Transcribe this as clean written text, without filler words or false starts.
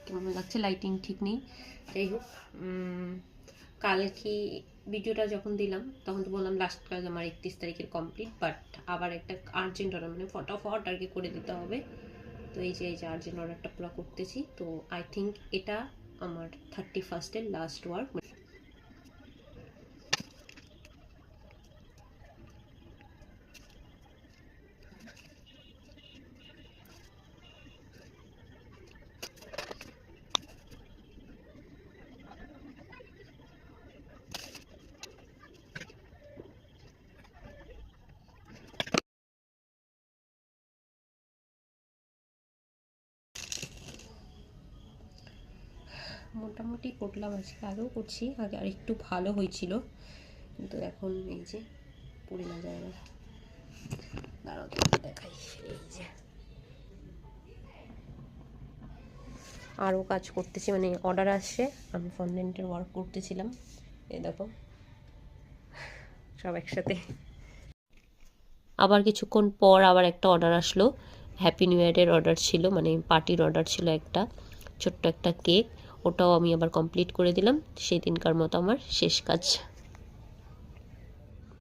কেমন লাগছে, লাইটিং ঠিক নেই। যাই হোক, কালকে ভিডিওটা যখন দিলাম তখন তো বললাম লাস্ট কাজ আমার 31 তারিখের কমপ্লিট, বাট আবার একটা আর্জেন্ট অর্ডার, মানে ফটাফট আর কি করে দিতে হবে। তো এই যে আর্জেন্ট অর্ডারটা পুরো করতেছি। তো আই থিঙ্ক এটা আমার 31st লাস্ট ওয়ার্ক। মোটামুটি করলাম আজকে, আগেও করছি, আগে আর একটু ভালো হয়েছিল, কিন্তু এখন এই যে পড়ে না যায় না। দাঁড়াও দেখাই, এই যে আরও কাজ করতেছি, মানে অর্ডার আসছে, আমি ফন্ডেন্টের ওয়ার্ক করতেছিলাম, এই দেখো সব একসাথে। আবার কিছুক্ষণ পর আবার একটা অর্ডার আসলো, হ্যাপি নিউ ইয়ারের অর্ডার ছিল, মানে পার্টির অর্ডার ছিল একটা ছোট্ট একটা কেক, ওটাও আমি আবার কমপ্লিট করে দিলাম। সেই দিনকার মতো আমার শেষ কাজ।